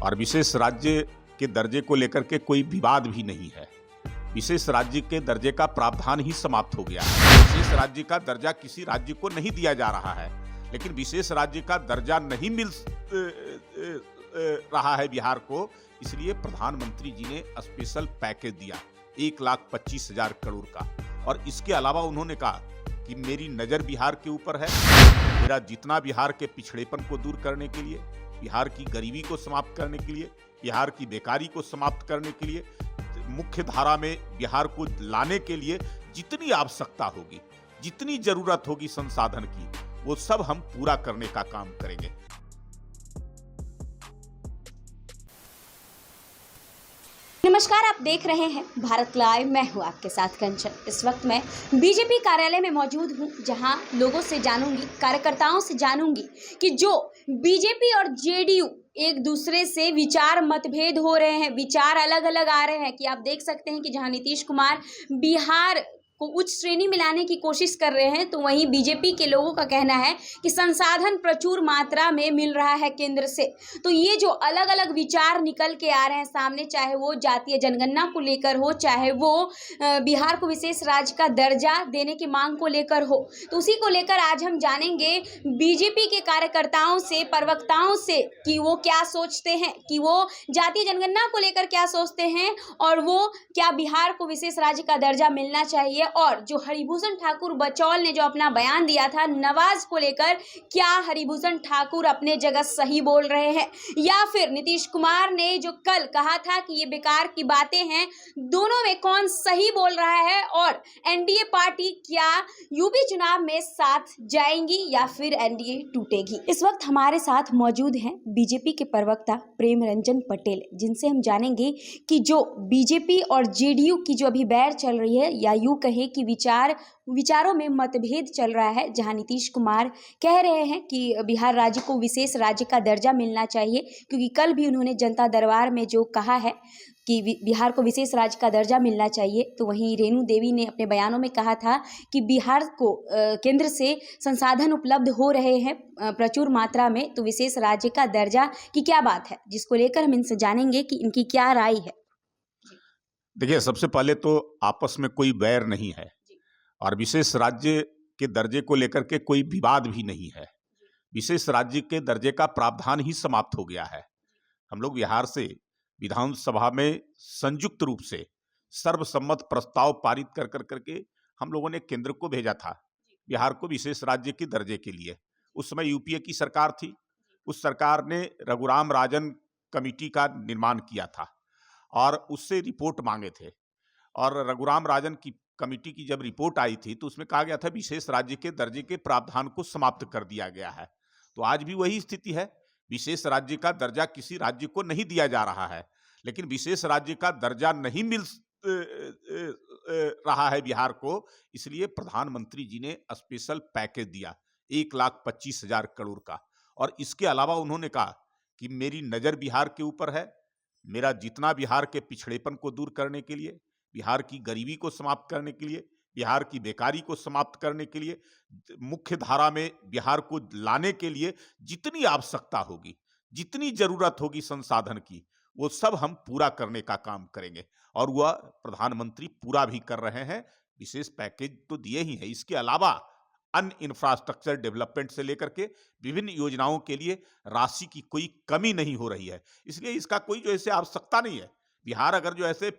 और विशेष राज्य के दर्जे को लेकर के कोई विवाद भी नहीं है। विशेष राज्य के दर्जे का प्रावधान ही समाप्त हो गया है। विशेष राज्य का दर्जा किसी राज्य को नहीं दिया जा रहा है, लेकिन विशेष राज्य का दर्जा नहीं मिल रहा है बिहार को, इसलिए प्रधानमंत्री जी ने स्पेशल पैकेज दिया 1,25,000 करोड़ का। और इसके अलावा उन्होंने कहा कि मेरी नजर बिहार के ऊपर है। मेरा जितना बिहार के पिछड़ेपन को दूर करने के लिए, बिहार की गरीबी को समाप्त करने के लिए, बिहार की बेकारी को समाप्त करने के लिए, मुख्य धारा में बिहार को लाने के लिए जितनी आवश्यकता होगी, जितनी जरूरत होगी संसाधन की, वो सब हम पूरा करने का काम करेंगे। नमस्कार, आप देख रहे हैं भारत लाइव। मैं हूं आपके साथ कंचन। इस वक्त मैं बीजेपी कार्यालय में मौजूद हूं, जहां लोगों से जानूंगी, कार्यकर्ताओं से जानूंगी कि जो बीजेपी और जेडीयू एक दूसरे से विचार मतभेद हो रहे हैं, विचार अलग अलग आ रहे हैं कि आप देख सकते हैं कि जहां नीतीश कुमार बिहार को उच्च श्रेणी में लाने की कोशिश कर रहे हैं, तो वहीं बीजेपी के लोगों का कहना है कि संसाधन प्रचुर मात्रा में मिल रहा है केंद्र से। तो ये जो अलग अलग विचार निकल के आ रहे हैं सामने, चाहे वो जातीय जनगणना को लेकर हो, चाहे वो बिहार को विशेष राज्य का दर्जा देने की मांग को लेकर हो, तो उसी को लेकर आज हम जानेंगे बीजेपी के कार्यकर्ताओं से, प्रवक्ताओं से कि वो क्या सोचते हैं, कि वो जातीय जनगणना को लेकर क्या सोचते हैं, और वो क्या बिहार को विशेष राज्य का दर्जा मिलना चाहिए। और जो हरिभूषण ठाकुर बचौल ने जो अपना बयान दिया था नवाज को लेकर, क्या हरिभूषण ठाकुर अपने जगह सही बोल रहे हैं, या फिर नीतीश कुमार ने जो कल कहा था कि ये बेकार की बातें हैं, दोनों में कौन सही बोल रहा है, और एनडीए पार्टी क्या यूपी चुनाव में साथ जाएंगी या फिर एनडीए टूटेगी। इस वक्त हमारे साथ मौजूद हैं बीजेपी के प्रवक्ता प्रेम रंजन पटेल, जिनसे हम जानेंगे कि जो बीजेपी और जेडीयू की जो अभी बैर चल रही है, या यूं कहें कि विचारों में मतभेद चल रहा है, जहां नीतीश कुमार कह रहे हैं कि बिहार राज्य को विशेष राज्य का दर्जा मिलना चाहिए, क्योंकि कल भी उन्होंने जनता दरबार में जो कहा है कि बिहार को विशेष राज्य का दर्जा मिलना चाहिए, तो वहीं रेणु देवी ने अपने बयानों में कहा था कि बिहार को केंद्र से संसाधन उपलब्ध हो रहे हैं प्रचुर मात्रा में, तो विशेष राज्य का दर्जा की क्या बात है, जिसको लेकर हम इनसे जानेंगे कि इनकी क्या राय है। देखिए, सबसे पहले तो आपस में कोई बैर नहीं है और विशेष राज्य के दर्जे को लेकर के कोई विवाद भी नहीं है। विशेष राज्य के दर्जे का प्रावधान ही समाप्त हो गया है। हम लोग बिहार से विधानसभा में संयुक्त रूप से सर्वसम्मत प्रस्ताव पारित कर करके हम लोगों ने केंद्र को भेजा था बिहार को विशेष राज्य के दर्जे के लिए। उस समय यूपीए की सरकार थी। उस सरकार ने रघुराम राजन कमेटी का निर्माण किया था और उससे रिपोर्ट मांगे थे, और रघुराम राजन की कमेटी की जब रिपोर्ट आई थी तो उसमें कहा गया था विशेष राज्य के दर्जे के प्रावधान को समाप्त कर दिया गया है। तो आज भी वही स्थिति है। विशेष राज्य का दर्जा किसी राज्य को नहीं दिया जा रहा है, लेकिन विशेष राज्य का दर्जा नहीं मिल रहा है बिहार को, इसलिए प्रधानमंत्री जी ने स्पेशल पैकेज दिया 1,25,000 करोड़ का। और इसके अलावा उन्होंने कहा कि मेरी नजर बिहार के ऊपर है। मेरा जितना बिहार के पिछड़ेपन को दूर करने के लिए, बिहार की गरीबी को समाप्त करने के लिए, बिहार की बेकारी को समाप्त करने के लिए, मुख्य धारा में बिहार को लाने के लिए जितनी आवश्यकता होगी, जितनी जरूरत होगी संसाधन की, वो सब हम पूरा करने का काम करेंगे। और वह प्रधानमंत्री पूरा भी कर रहे हैं। विशेष पैकेज तो दिए ही है, इसके अलावा अन्य इंफ्रास्ट्रक्चर डेवलपमेंट से लेकर के विभिन्न योजनाओं के लिए राशि की कोई कमी नहीं हो रही है। इसलिए इसका कोई जो ऐसे आवश्यकता नहीं है। बिहार अगर जो ऐसे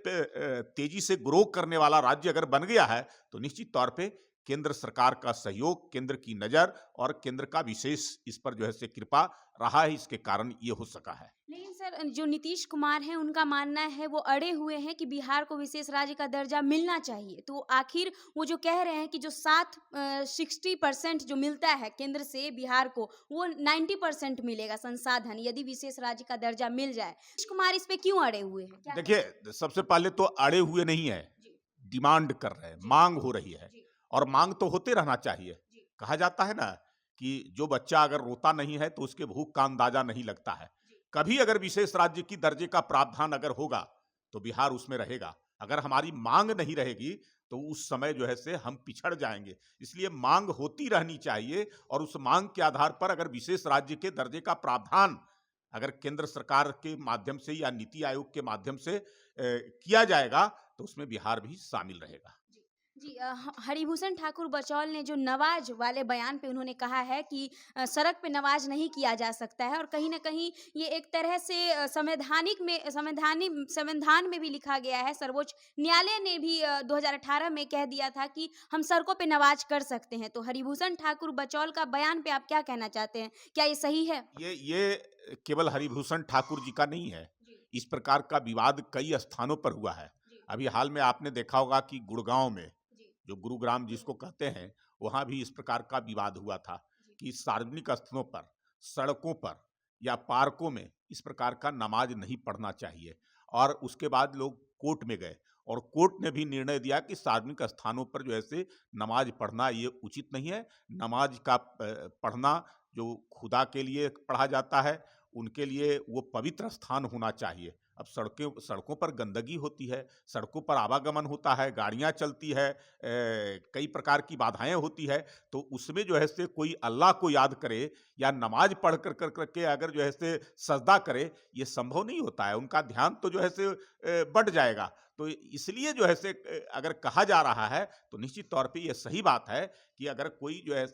तेजी से ग्रो करने वाला राज्य अगर बन गया है, तो निश्चित तौर पे केंद्र सरकार का सहयोग, केंद्र की नजर और केंद्र का विशेष इस पर जो है से कृपा रहा है, इसके कारण ये हो सका है। लेकिन सर, जो नीतीश कुमार हैं उनका मानना है, वो अड़े हुए हैं कि बिहार को विशेष राज्य का दर्जा मिलना चाहिए। तो आखिर वो जो कह रहे हैं कि जो 60% जो मिलता है केंद्र से बिहार को, वो 90% मिलेगा संसाधन, यदि विशेष राज्य का दर्जा मिल जाए। नीतीश कुमार इस पे क्यों अड़े हुए हैं? देखिए, सबसे पहले तो अड़े हुए नहीं है, डिमांड कर रहे हैं, मांग हो रही है, और मांग तो होते रहना चाहिए। कहा जाता है ना कि जो बच्चा अगर रोता नहीं है तो उसके भूख का अंदाजा नहीं लगता है। कभी अगर विशेष राज्य की दर्जे का प्रावधान अगर होगा तो बिहार उसमें रहेगा। अगर हमारी मांग नहीं रहेगी तो उस समय जो है से हम पिछड़ जाएंगे। इसलिए मांग होती रहनी चाहिए, और उस मांग के आधार पर अगर विशेष राज्य के दर्जे का प्रावधान अगर केंद्र सरकार के माध्यम से या नीति आयोग के माध्यम से किया जाएगा तो उसमें बिहार भी शामिल रहेगा। जी हरिभूषण ठाकुर बचौल ने जो नवाज वाले बयान पे उन्होंने कहा है कि सड़क पे नवाज नहीं किया जा सकता है, और कहीं ना कहीं ये एक तरह से संविधान में भी लिखा गया है। सर्वोच्च न्यायालय ने भी 2018 में कह दिया था कि हम सड़कों पे नवाज कर सकते हैं। तो हरिभूषण ठाकुर बचौल का बयान पे आप क्या कहना चाहते हैं, क्या ये सही है? ये केवल हरिभूषण ठाकुर जी का नहीं है, इस प्रकार का विवाद कई स्थानों पर हुआ है। अभी हाल में आपने देखा होगा कि गुड़गांव में, जो गुरुग्राम जिसको कहते हैं, वहां भी इस प्रकार का विवाद हुआ था कि सार्वजनिक स्थलों पर, सड़कों पर या पार्कों में इस प्रकार का नमाज नहीं पढ़ना चाहिए। और उसके बाद लोग कोर्ट में गए और कोर्ट ने भी निर्णय दिया कि सार्वजनिक स्थानों पर जो है नमाज पढ़ना ये उचित नहीं है। नमाज का पढ़ना जो खुदा के लिए पढ़ा जाता है, उनके लिए वो पवित्र स्थान होना चाहिए। अब सड़कों पर गंदगी होती है, सड़कों पर आवागमन होता है, गाड़ियां चलती है, कई प्रकार की बाधाएं होती है, तो उसमें जो है कोई अल्लाह को याद करे या नमाज पढ़ करके अगर जो है सजदा करे, ये संभव नहीं होता है। उनका ध्यान तो जो है बढ़ जाएगा। तो इसलिए जो है अगर कहा जा रहा है तो निश्चित तौर पे ये सही बात है कि अगर कोई जो है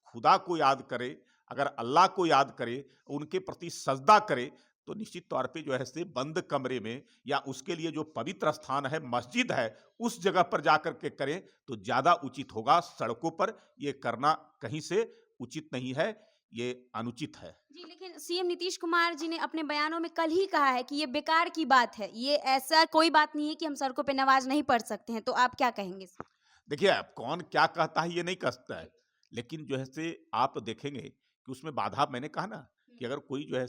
खुदा को याद करे, अगर अल्लाह को याद करे, उनके प्रति सजदा करे, तो निश्चित तौर पे जो है बंद कमरे में या उसके लिए जो पवित्र स्थान है, मस्जिद है, उस जगह पर जाकर के करें तो ज्यादा उचित होगा। सड़कों पर ये करना कहीं से उचित नहीं है, ये अनुचित है। जी, लेकिन सीएम नीतीश कुमार जी ने अपने बयानों में कल ही कहा है कि ये बेकार की बात है, ये ऐसा कोई बात नहीं है कि हम सड़कों पे नमाज नहीं पढ़ सकते हैं। तो आप क्या कहेंगे? देखिए, अब कौन क्या कहता है ये नहीं कहता है, लेकिन जो है आप देखेंगे कि उसमें बाधा, मैंने कहा ना कि अगर कोई जो है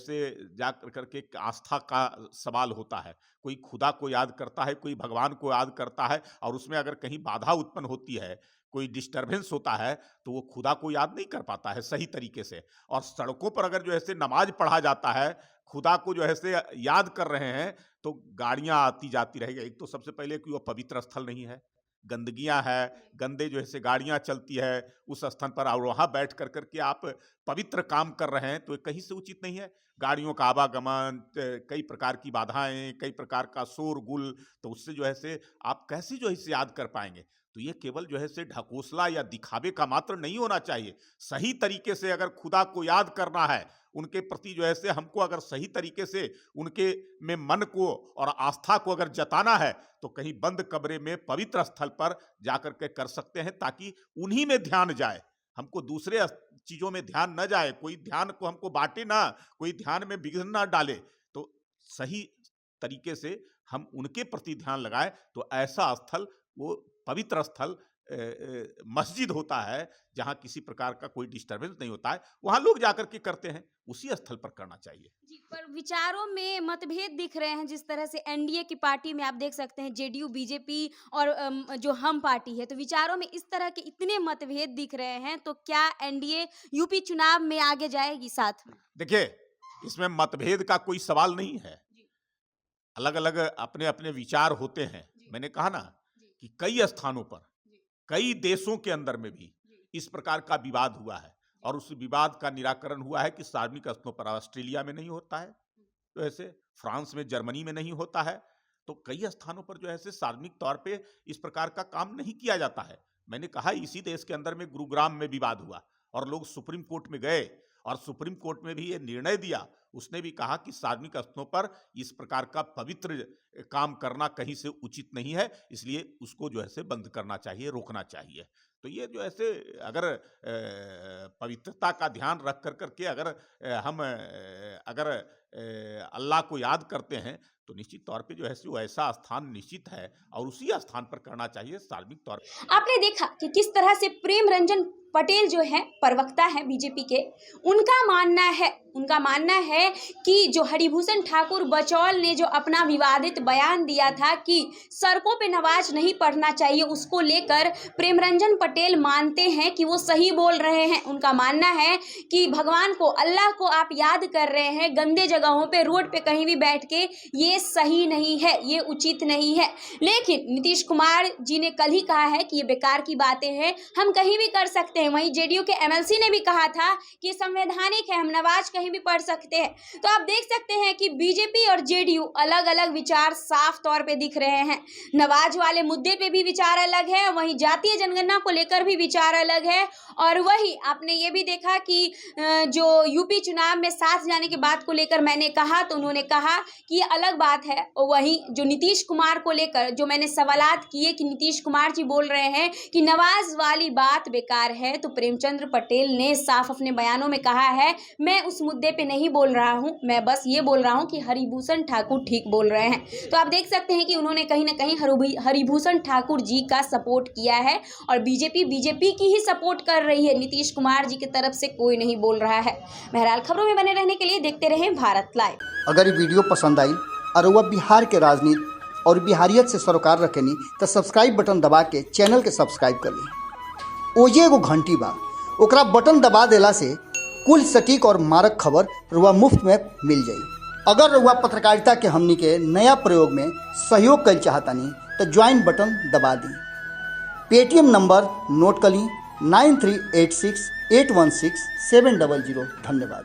जा करके एक आस्था का सवाल होता है, कोई खुदा को याद करता है, कोई भगवान को याद करता है, और उसमें अगर कहीं बाधा उत्पन्न होती है, कोई डिस्टरबेंस होता है, तो वो खुदा को याद नहीं कर पाता है सही तरीके से। और सड़कों पर अगर जो है नमाज पढ़ा जाता है, खुदा को जो है याद कर रहे हैं, तो गाड़ियां आती जाती रहेगी। एक तो सबसे पहले कि वो पवित्र स्थल नहीं है, गंदगियां है, गंदे जो है गाड़ियां चलती है उस स्थान पर, और वहां बैठ कर करके आप पवित्र काम कर रहे हैं, तो ये कहीं से उचित नहीं है। गाड़ियों का आवागमन, कई प्रकार की बाधाएं, कई प्रकार का शोरगुल, तो उससे जो है आप कैसे जो है याद कर पाएंगे? तो ये केवल जो है ढकोसला या दिखावे का मात्र नहीं होना चाहिए। सही तरीके से अगर खुदा को याद करना है, उनके प्रति जो है हमको अगर सही तरीके से उनके में मन को और आस्था को अगर जताना है, तो कहीं बंद कमरे में पवित्र स्थल पर जाकर के कर सकते हैं, ताकि उन्हीं में ध्यान जाए, हमको दूसरे चीजों में ध्यान न जाए, कोई ध्यान को हमको बांटे ना, कोई ध्यान में विघ्न ना डाले। तो सही तरीके से हम उनके प्रति ध्यान लगाए, तो ऐसा स्थल, वो पवित्र स्थल मस्जिद होता है, जहां किसी प्रकार का कोई डिस्टरबेंस नहीं होता है, वहां लोग जाकर के करते हैं, उसी स्थल पर करना चाहिए। जी, पर विचारों में मतभेद दिख रहे हैं। जिस तरह से एनडीए की पार्टी में आप देख सकते हैं, जेडीयू, बीजेपी और जो हम पार्टी है, तो विचारों में इस तरह के इतने मतभेद दिख रहे हैं, तो क्या एनडीए यूपी चुनाव में आगे जाएगी साथ में? देखिए, इसमें मतभेद का कोई सवाल नहीं है, अलग अलग अपने अपने विचार होते हैं। मैंने कहा ना कि कई स्थानों पर, कई देशों के अंदर में भी इस प्रकार का विवाद हुआ है, और उस विवाद का निराकरण हुआ है कि सार्वजनिक स्थलों पर, ऑस्ट्रेलिया में नहीं होता है, तो ऐसे फ्रांस में, जर्मनी में नहीं होता है, तो कई स्थानों पर जो है सार्वजनिक तौर पे इस प्रकार का काम नहीं किया जाता है। मैंने कहा इसी देश के अंदर में गुरुग्राम में विवाद हुआ और लोग सुप्रीम कोर्ट में गए, और सुप्रीम कोर्ट में भी ये निर्णय दिया, उसने भी कहा कि सार्वजनिक स्थलों पर इस प्रकार का पवित्र काम करना कहीं से उचित नहीं है, इसलिए उसको जो है बंद करना चाहिए, रोकना चाहिए। तो ये जो ऐसे अगर पवित्रता का ध्यान रख कर करके अगर हम अगर अल्लाह को याद करते हैं, तो निश्चित तौर पे जो है वो ऐसा स्थान निश्चित है, और उसी स्थान पर करना चाहिए सार्वजनिक तौर पर। आपने देखा कि किस तरह से प्रेम रंजन पटेल जो है, प्रवक्ता है बीजेपी के, उनका मानना है कि जो हरिभूषण ठाकुर बचौल ने जो अपना विवादित बयान दिया था कि सड़कों पे नमाज नहीं पढ़ना चाहिए, उसको लेकर प्रेम रंजन पटेल मानते हैं कि वो सही बोल रहे हैं। उनका मानना है कि भगवान को, अल्लाह को आप याद कर रहे हैं, गंदे जगहों पे, रोड पे कहीं भी बैठ के ये सही नहीं है, ये उचित नहीं है। लेकिन नीतीश कुमार जी ने कल ही कहा है कि ये बेकार की बातें हैं, हम कहीं भी कर सकते हैं। वहीं जेडीयू के एमएलसी ने भी कहा था कि संवैधानिक है, हम नमाज कहीं भी पढ़ सकते हैं। तो आप देख सकते हैं कि बीजेपी और जेडीयू अलग अलग विचार साफ तौर पे दिख रहे हैं। नमाज वाले मुद्दे पे भी विचार अलग है, वहीं जातीय जनगणना को लेकर भी विचार अलग है। और वही आपने ये भी देखा कि जो यूपी चुनाव में साथ जाने की बात को लेकर मैंने कहा तो उन्होंने कहा कि ये अलग बात है। वहीं जो नीतीश कुमार को लेकर जो मैंने सवालात किए कि नीतीश कुमार जी बोल रहे हैं कि नवाज वाली बात बेकार है, तो प्रेमचंद्र पटेल ने साफ अपने बयानों में कहा है, मैं उस मुद्दे पे नहीं बोल रहा हूं, मैं बस ये बोल रहा हूं कि हरिभूषण ठाकुर ठीक बोल रहे हैं। तो आप देख सकते हैं कि उन्होंने कहीं ना कहीं हरिभूषण ठाकुर जी का सपोर्ट किया है और बीजेपी की ही सपोर्ट कर रही है। नीतीश कुमार जी की तरफ से कोई नहीं बोल रहा है। बहरहाल खबरों में बने रहने के लिए देखते रहें भारत लाइव। अगर ये वीडियो पसंद आई और वह बिहार के राजनीति और बिहारियत से सरोकार रखेनी तो सब्सक्राइब बटन दबा के चैनल के सब्सक्राइब कर ली। ओजे एगो घंटी बा, ओकरा बटन दबा देला से कुल सटीक और मारक खबर रुआ मुफ्त में मिल जाई। अगर रुआ पत्रकारिता के हमनी के नया प्रयोग में सहयोग कर चाहतानी तो ज्वाइन बटन दबा दी। पेटीएम नंबर नोट कर ली 9386816700। धन्यवाद।